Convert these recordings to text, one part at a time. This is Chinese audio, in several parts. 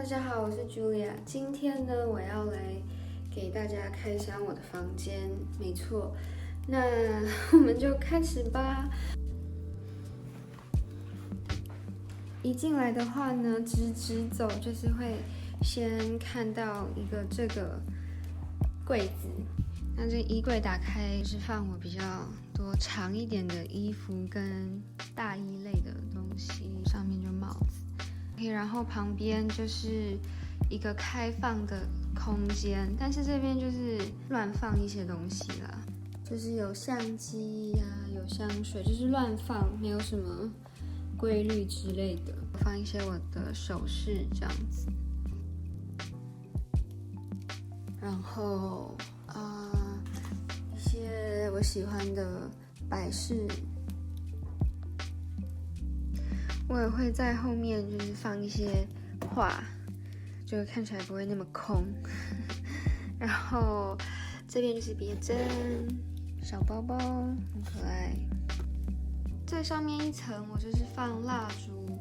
大家好，我是 Julia。今天呢，我要来给大家开箱我的房间。没错，那我们就开始吧。一进来的话呢，直走就是会先看到一个这个柜子。那这衣柜打开是放我比较多长一点的衣服跟大衣类的东西，上面就帽子。然后旁边就是一个开放的空间，但是这边就是乱放一些东西啦，就是有相机呀、有香水，就是乱放，没有什么规律之类的。放一些我的首饰这样子，然后一些我喜欢的摆饰。我也会在后面就是放一些画，就看起来不会那么空。然后这边就是别针、小包包，很可爱。最上面一层我就是放蜡烛、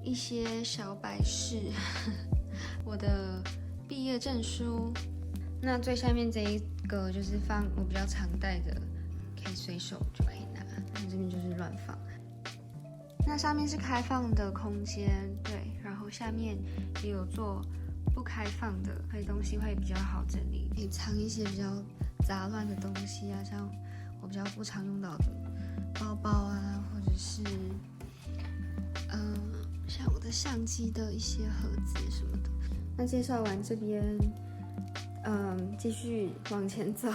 一些小摆饰，我的毕业证书。那最下面这一个就是放我比较常戴的，可以随手就可以拿。那这边就是乱放。那上面是开放的空间，对，然后下面也有做不开放的，所以东西会比较好整理，可以藏一些比较杂乱的东西啊，像我比较不常用到的包包啊，或者是像我的相机的一些盒子什么的。那介绍完这边，继续往前走，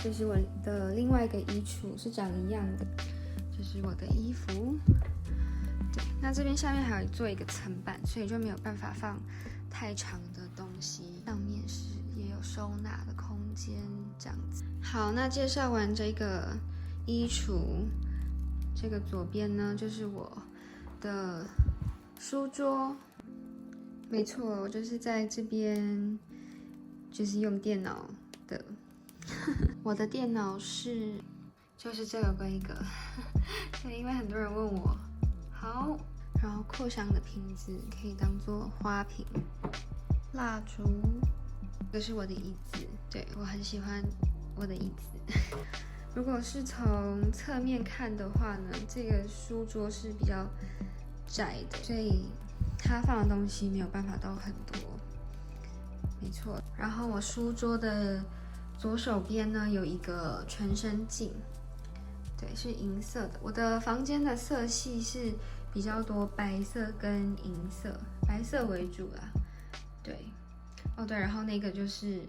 就是我的另外一个衣橱是长一样的，就是我的衣服。对，那这边下面还有做一个层板，所以就没有办法放太长的东西。上面是也有收纳的空间，这样子。好，那介绍完这个衣橱，这个左边呢就是我的书桌。没错，我就是在这边就是用电脑的。我的电脑就是这个规格。对，因为很多人问我。好，然后扩香的瓶子可以当做花瓶，蜡烛，这是我的椅子，对，我很喜欢我的椅子。如果是从侧面看的话呢，这个书桌是比较窄的，所以它放的东西没有办法到很多。没错，然后我书桌的左手边呢有一个全身镜。对，是银色的。我的房间的色系是比较多白色跟银色，白色为主啦。对，哦对，然后那个就是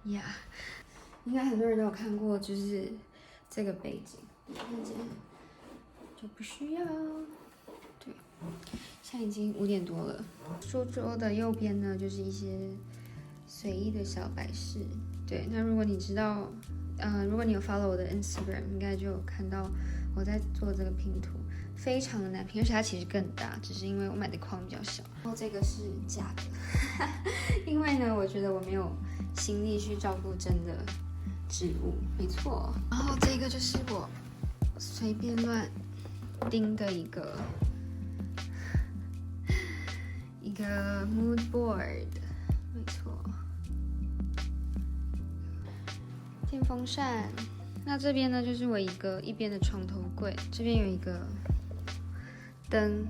呀，应该很多人都有看过，就是这个背景，那这就不需要。对，现在已经5点多了。书桌的右边呢，就是一些随意的小摆饰。对，那如果你知道。如果你有 follow 我的 Instagram， 应该就有看到我在做这个拼图，非常的难拼，而且它其实更大，只是因为我买的框比较小。然后这个是假的，因为呢，我觉得我没有心力去照顾真的植物，没错。然后这个就是我随便乱钉的一个 mood board， 没错。电风扇，那这边呢就是我一边的床头柜，这边有一个灯，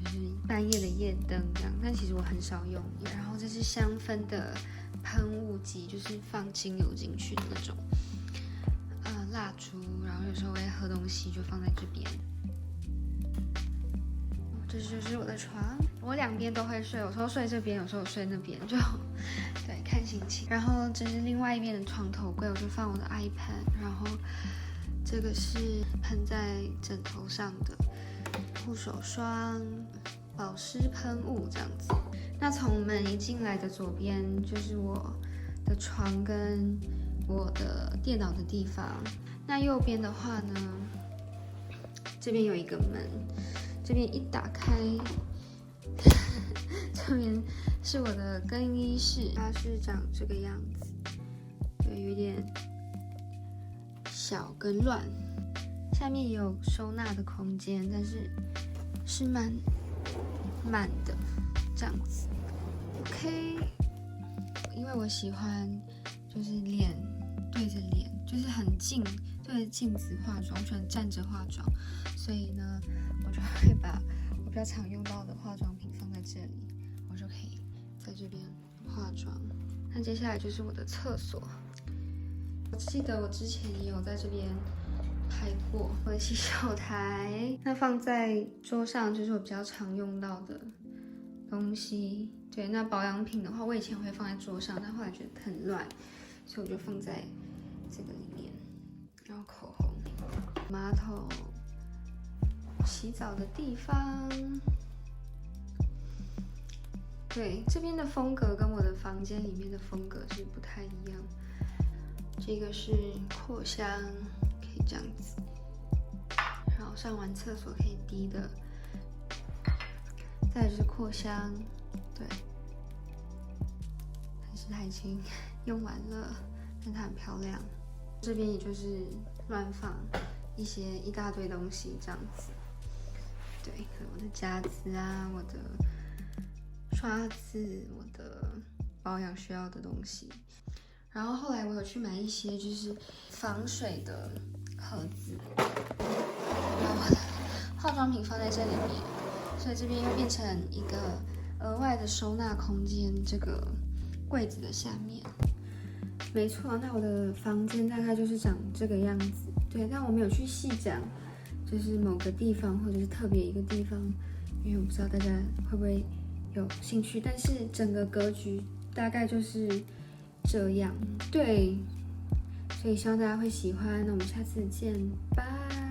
就是半夜的夜灯这样，但其实我很少用。然后这是香氛的喷雾机，就是放精油进去的那种。蜡烛，然后有时候我会喝东西就放在这边。这就是我的床，我两边都会睡，有时候睡这边，有时候睡那边，就对看心情。然后这是另外一边的床头柜，我就放我的 iPad， 然后这个是喷在枕头上的护手霜、保湿喷雾这样子。那从门一进来的左边就是我的床跟我的电脑的地方。那右边的话呢，这边有一个门。这边一打开，这边是我的更衣室，它是长这个样子，对，有点小跟乱。下面也有收纳的空间，但是蛮满的这样子。OK， 因为我喜欢就是脸对着脸，就是很近对着镜子化妆，我喜欢站着化妆，所以呢，我就会把我比较常用到的化妆品放在这里，我就可以在这边化妆。那接下来就是我的厕所，我记得我之前也有在这边拍过我的洗手台，那放在桌上就是我比较常用到的东西。对，那保养品的话，我以前会放在桌上，但后来觉得很乱，所以我就放在这个里面。然后口红、马桶、洗澡的地方。对，这边的风格跟我的房间里面的风格是不太一样。这个是扩香，可以这样子，然后上完厕所可以滴的。再来就是扩香，对，但是它已经用完了，但它很漂亮。这边也就是乱放一大堆东西这样子，对，我的夹子啊，我的刷子，我的保养需要的东西。然后后来我有去买一些就是防水的盒子，把我的化妆品放在这里面，所以这边又变成一个额外的收纳空间，这个柜子的下面。没错，那我的房间大概就是长这个样子。对，但我没有去细讲，就是某个地方或者是特别一个地方，因为我不知道大家会不会有兴趣。但是整个格局大概就是这样。对，所以希望大家会喜欢。那我们下次见，拜。